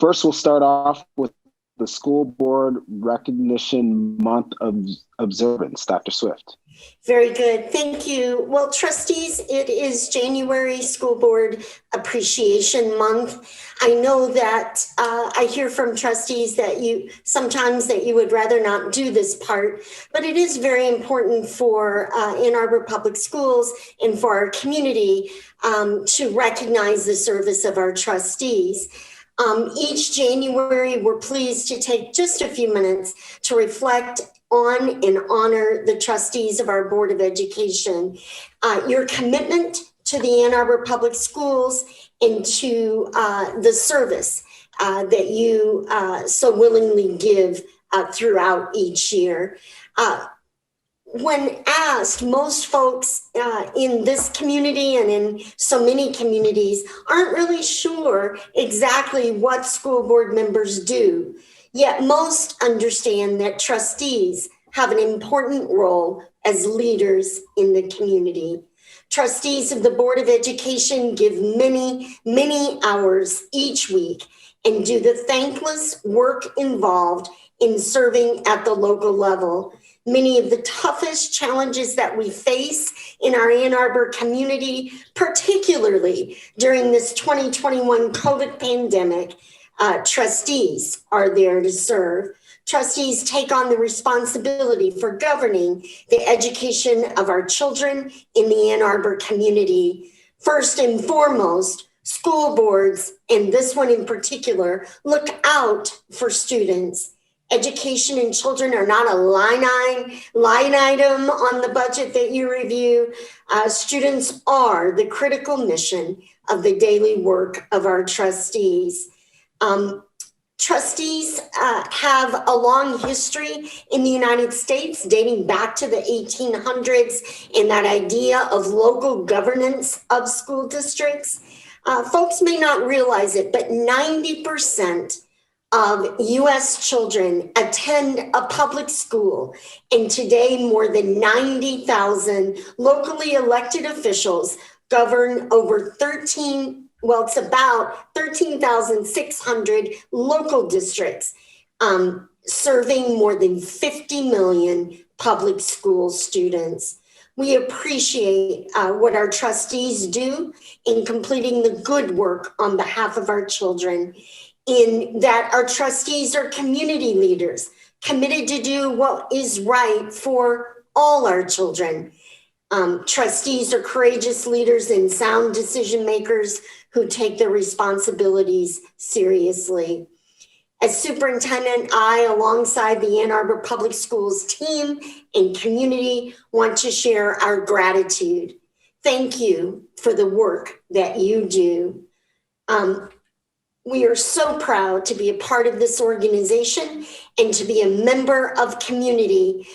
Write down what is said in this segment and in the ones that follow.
First, we'll start off with the School Board Recognition Month of Observance. Dr. Swift. Very good. Thank you. Well, trustees, it is January School Board Appreciation Month. I know that I hear from trustees that sometimes you would rather not do this part, but it is very important for Ann Arbor Public Schools and for our community to recognize the service of our trustees. Each January, we're pleased to take just a few minutes to reflect on and honor the trustees of our Board of Education. Your commitment to the Ann Arbor Public Schools and to the service that you so willingly give throughout each year. When asked, most folks in this community and in so many communities aren't really sure exactly what school board members do. Yet most understand that trustees have an important role as leaders in the community. Trustees of the Board of Education give many, many hours each week and do the thankless work involved in serving at the local level. Many of the toughest challenges that we face in our Ann Arbor community, particularly during this 2021 COVID pandemic, trustees are there to serve. Trustees take on the responsibility for governing the education of our children in the Ann Arbor community. First and foremost, school boards, and this one in particular, look out for students. Education and children are not a line item on the budget that you review. Students are the critical mission of the daily work of our trustees. Trustees have a long history in the United States, dating back to the 1800s, and that idea of local governance of school districts. Folks may not realize it, but 90% of U.S. children attend a public school, and today more than 90,000 locally elected officials govern over it's about 13,600 local districts, serving more than 50 million public school students. We appreciate what our trustees do in completing the good work on behalf of our children, in that our trustees are community leaders committed to do what is right for all our children. Trustees are courageous leaders and sound decision makers who take their responsibilities seriously. As superintendent, I, alongside the Ann Arbor Public Schools team and community, want to share our gratitude. Thank you for the work that you do. We are so proud to be a part of this organization and to be a member of community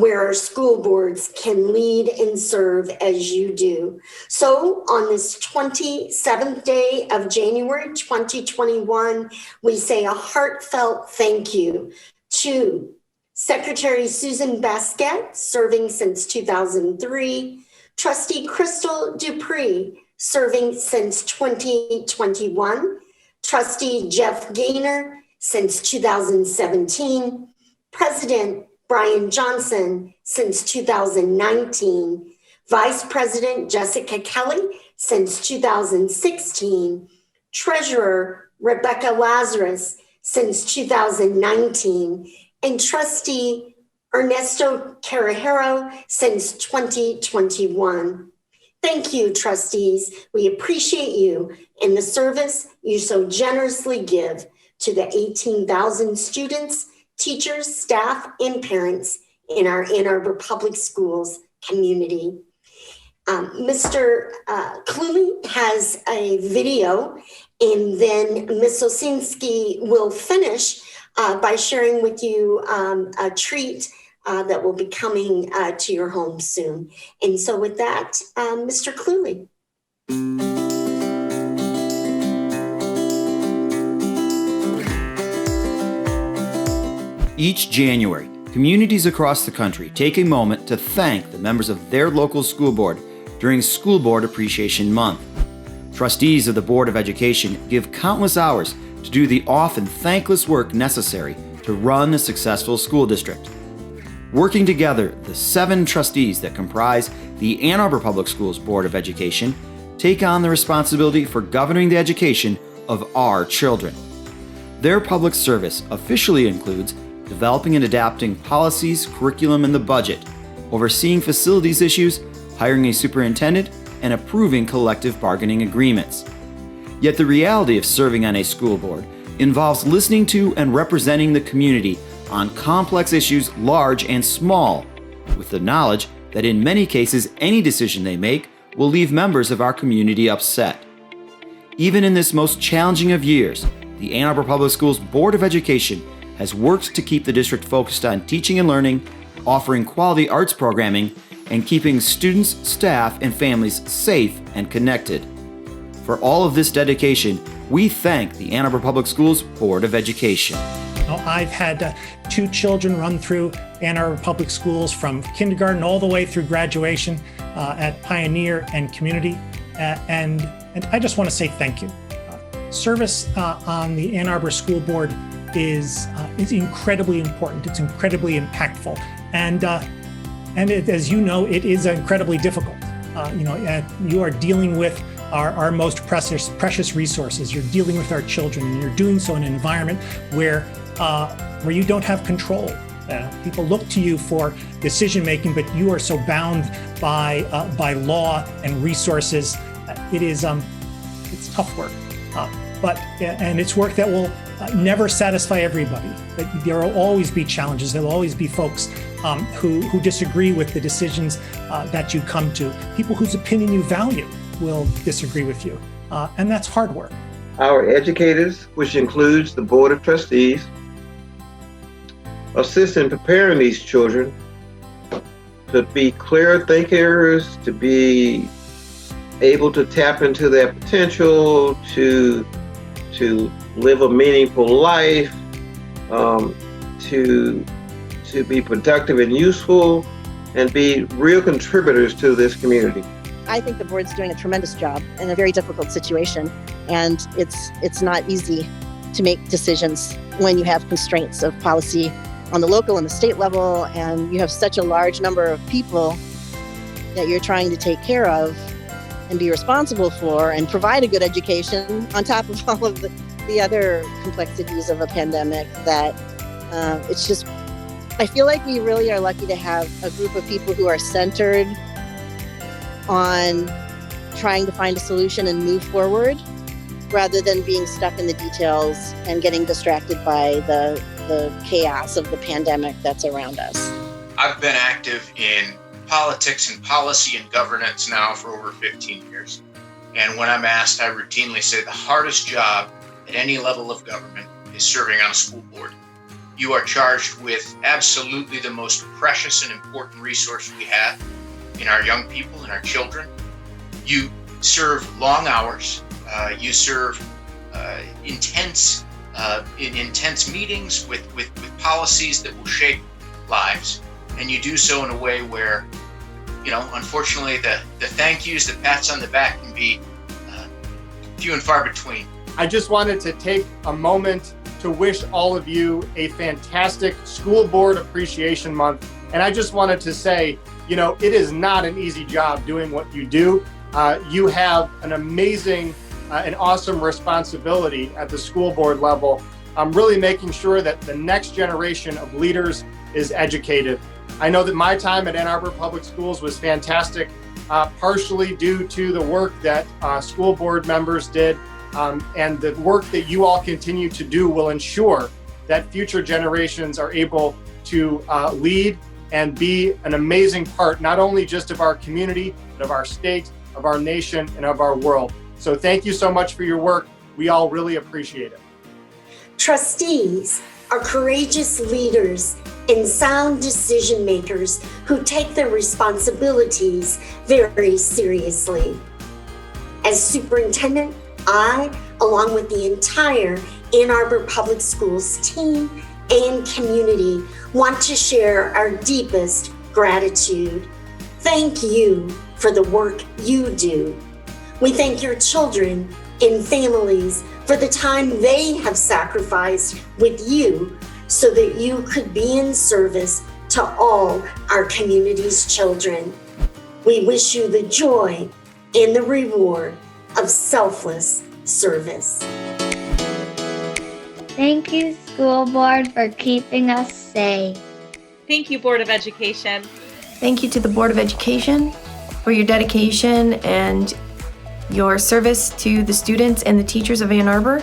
where our school boards can lead and serve as you do. So on this 27th day of January 2021, we say a heartfelt thank you to Secretary Susan Baskett, serving since 2003, Trustee Krystle DuPree, serving since 2021, Trustee Jeff Gaynor since 2017, President Bryan Johnson since 2019, Vice President Jessica Kelly since 2016, Treasurer Rebecca Lazarus since 2019, and Trustee Ernesto Carajero since 2021. Thank you, trustees. We appreciate you and the service you so generously give to the 18,000 students, teachers, staff, and parents in our Ann Arbor Public Schools community. Mr. Cluley has a video, and then Ms. Osinski will finish by sharing with you a treat that will be coming to your home soon. And so with that, Mr. Cluley. Each January, communities across the country take a moment to thank the members of their local school board during School Board Appreciation Month. Trustees of the Board of Education give countless hours to do the often thankless work necessary to run a successful school district. Working together, the 7 trustees that comprise the Ann Arbor Public Schools Board of Education take on the responsibility for governing the education of our children. Their public service officially includes developing and adapting policies, curriculum, and the budget, overseeing facilities issues, hiring a superintendent, and approving collective bargaining agreements. Yet the reality of serving on a school board involves listening to and representing the community on complex issues large and small, with the knowledge that in many cases any decision they make will leave members of our community upset. Even in this most challenging of years, the Ann Arbor Public Schools Board of Education has worked to keep the district focused on teaching and learning, offering quality arts programming, and keeping students, staff, and families safe and connected. For all of this dedication, we thank the Ann Arbor Public Schools Board of Education. I've had 2 children run through Ann Arbor Public Schools from kindergarten all the way through graduation at Pioneer and Community. And I just want to say thank you. Service on the Ann Arbor School Board is incredibly important. It's incredibly impactful. And as you know, it is incredibly difficult. You are dealing with our most precious resources. You're dealing with our children, and you're doing so in an environment where you don't have control. People look to you for decision making, but you are so bound by law and resources. It's tough work, and it's work that will never satisfy everybody. But there will always be challenges. There will always be folks who disagree with the decisions that you come to. People whose opinion you value will disagree with you, and that's hard work. Our educators, which includes the Board of Trustees, assist in preparing these children to be clear thinkers, to be able to tap into their potential, to live a meaningful life, to be productive and useful, and be real contributors to this community. I think the board's doing a tremendous job in a very difficult situation, and it's not easy to make decisions when you have constraints of policy on the local and the state level, and you have such a large number of people that you're trying to take care of and be responsible for and provide a good education on top of all of the other complexities of a pandemic. That it's just, I feel like we really are lucky to have a group of people who are centered on trying to find a solution and move forward, rather than being stuck in the details and getting distracted by the chaos of the pandemic that's around us. I've been active in politics and policy and governance now for over 15 years. And when I'm asked, I routinely say the hardest job at any level of government is serving on a school board. You are charged with absolutely the most precious and important resource we have in our young people and our children. You serve long hours. You serve intense meetings with policies that will shape lives. And you do so in a way where, unfortunately, the thank yous, the pats on the back can be few and far between. I just wanted to take a moment to wish all of you a fantastic School Board Appreciation Month. And I just wanted to say, it is not an easy job doing what you do. You have an amazing and awesome responsibility at the school board level. Really making sure that the next generation of leaders is educated. I know that my time at Ann Arbor Public Schools was fantastic, partially due to the work that school board members did, and the work that you all continue to do will ensure that future generations are able to lead and be an amazing part, not only just of our community, but of our state, of our nation, and of our world. So thank you so much for your work. We all really appreciate it. Trustees are courageous leaders and sound decision makers who take their responsibilities very seriously. As superintendent, I, along with the entire Ann Arbor Public Schools team and community, want to share our deepest gratitude. Thank you for the work you do. We thank your children and families for the time they have sacrificed with you so that you could be in service to all our community's children. We wish you the joy and the reward of selfless service. Thank you, School Board, for keeping us safe. Thank you, Board of Education. Thank you to the Board of Education for your dedication and your service to the students and the teachers of Ann Arbor,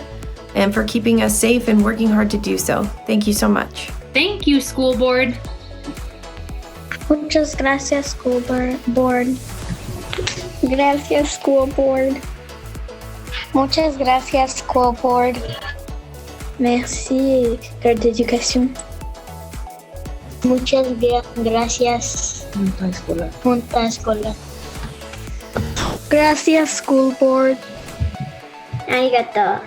and for keeping us safe and working hard to do so. Thank you so much. Thank you, School Board. Muchas gracias, School Board. Gracias, School Board. Muchas gracias, School Board. Merci, Board d'Éducation. Muchas gracias, Junta Escolar. Gracias, School Board. Arigato.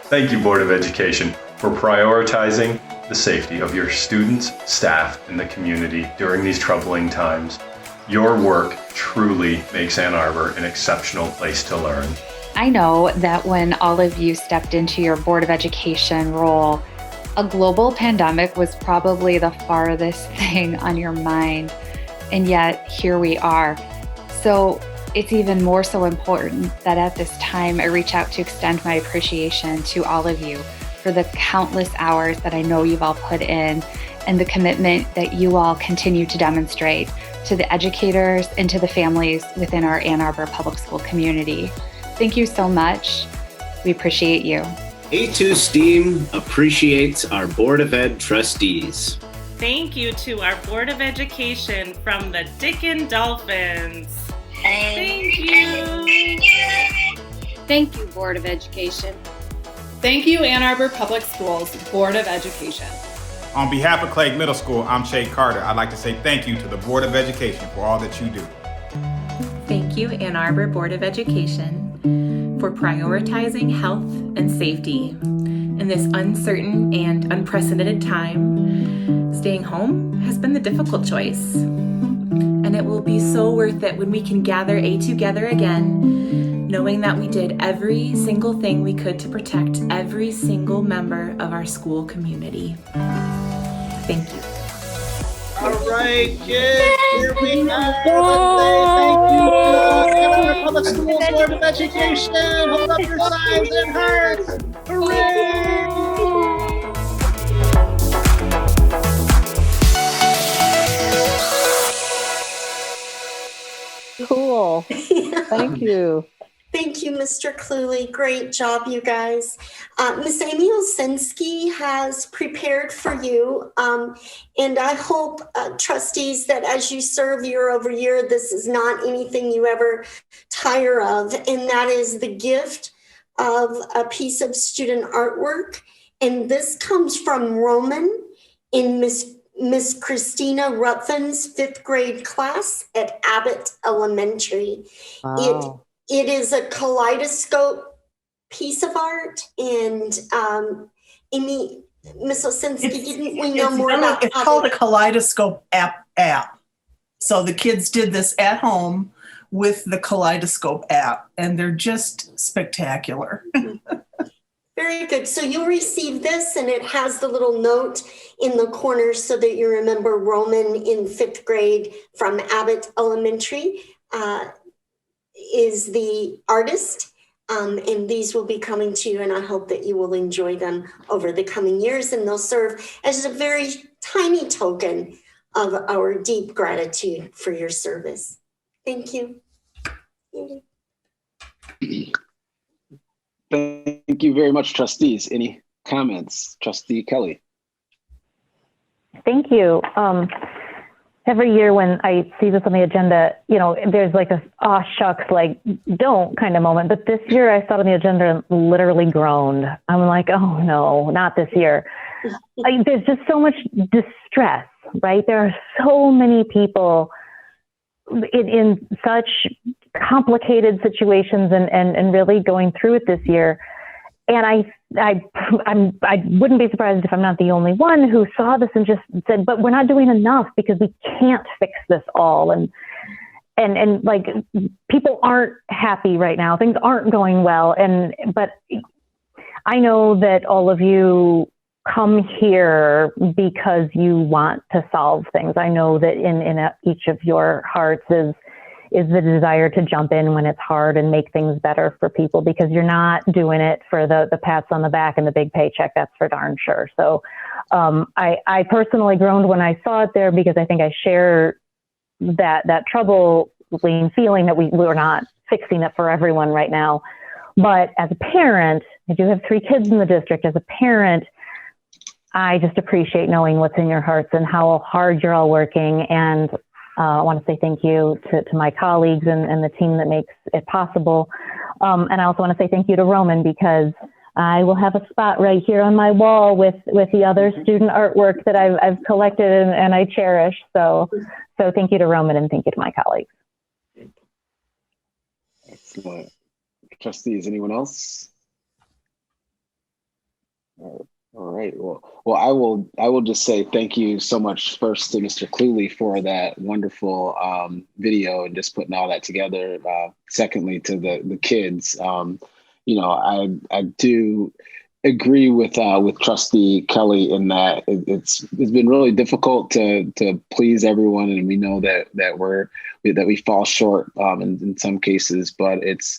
Thank you, Board of Education, for prioritizing the safety of your students, staff, and the community during these troubling times. Your work truly makes Ann Arbor an exceptional place to learn. I know that when all of you stepped into your Board of Education role, a global pandemic was probably the farthest thing on your mind, and yet here we are. So it's even more so important that at this time I reach out to extend my appreciation to all of you for the countless hours that I know you've all put in and the commitment that you all continue to demonstrate to the educators and to the families within our Ann Arbor Public School community. Thank you so much. We appreciate you. A2 STEAM appreciates our Board of Ed trustees. Thank you to our Board of Education from the Dickin Dolphins. Thank you. Thank you, Board of Education. Thank you, Ann Arbor Public Schools Board of Education. On behalf of Clegg Middle School, I'm Shay Carter. I'd like to say thank you to the Board of Education for all that you do. Thank you, Ann Arbor Board of Education, for prioritizing health and safety in this uncertain and unprecedented time. Staying home has been the difficult choice, and it will be so worth it when we can gather together again, knowing that we did every single thing we could to protect every single member of our school community. Thank you. All right, kids, here we go. Let's say thank you to Ann Arbor Public Schools Board of Education. Hold up your signs and hearts. Hooray! Cool. Thank you. Thank you, Mr. Cluley. Great job, you guys. Ms. Amy Olszynski has prepared for you. And I hope, trustees, that as you serve year over year, this is not anything you ever tire of. And that is the gift of a piece of student artwork. And this comes from Roman in Miss Christina Rutphin's 5th grade class at Abbott Elementary. Wow. It is a kaleidoscope piece of art, and Amy, Miss Olszynski, didn't we know more about it? It's called a kaleidoscope app. So the kids did this at home with the kaleidoscope app, and they're just spectacular. Very good. So you'll receive this, and it has the little note in the corner so that you remember Roman in 5th grade from Abbott Elementary is the artist, and these will be coming to you, and I hope that you will enjoy them over the coming years, and they'll serve as a very tiny token of our deep gratitude for your service. Thank you. Thank you very much, trustees. Any comments? Trustee Kelly. Thank you. Every year when I see this on the agenda, there's like a, oh shucks, like don't kind of moment. But this year I saw it on the agenda and literally groaned. I'm like, oh no, not this year. There's just so much distress, right? There are so many people in such complicated situations and really going through it this year. And I wouldn't be surprised if I'm not the only one who saw this and just said, but we're not doing enough because we can't fix this all. And like people aren't happy right now. Things aren't going well. But I know that all of you come here because you want to solve things. I know that in each of your hearts is the desire to jump in when it's hard and make things better for people, because you're not doing it for the pats on the back and the big paycheck. That's for darn sure. So I personally groaned when I saw it there, because I think I share that troubling feeling that we're not fixing it for everyone right now. But as a parent, I do have 3 kids in the district. As a parent, I just appreciate knowing what's in your hearts and how hard you're all working. And I want to say thank you to my colleagues and the team that makes it possible. And I also want to say thank you to Roman, because I will have a spot right here on my wall with the other student artwork that I've collected and I cherish. So thank you to Roman, and thank you to my colleagues. Excellent. Trustees, anyone else? All right. Well, I will just say thank you so much first to Mr. Cluley for that wonderful video and just putting all that together. Secondly, to the kids, I do agree with Trustee Kelly in that it's been really difficult to please everyone, and we know that we fall short in some cases, but it's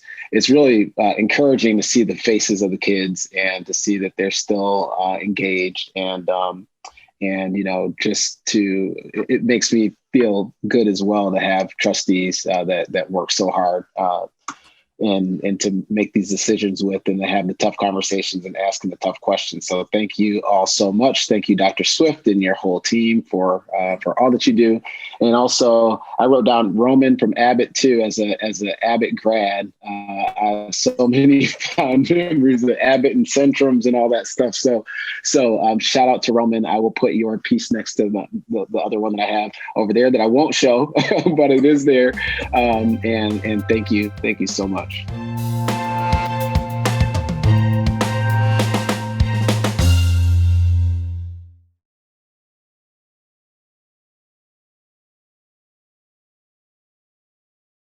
really encouraging to see the faces of the kids and to see that they're still engaged, and it makes me feel good as well to have trustees that work so hard and to make these decisions with, and to have the tough conversations and asking the tough questions. So thank you all so much. Thank you, Dr. Swift, and your whole team for all that you do. And also, I wrote down Roman from Abbott too, as an Abbott grad. So many fond memories of Abbott and Centrums and all that stuff. So shout out to Roman. I will put your piece next to the other one that I have over there that I won't show, but it is there. And thank you so much.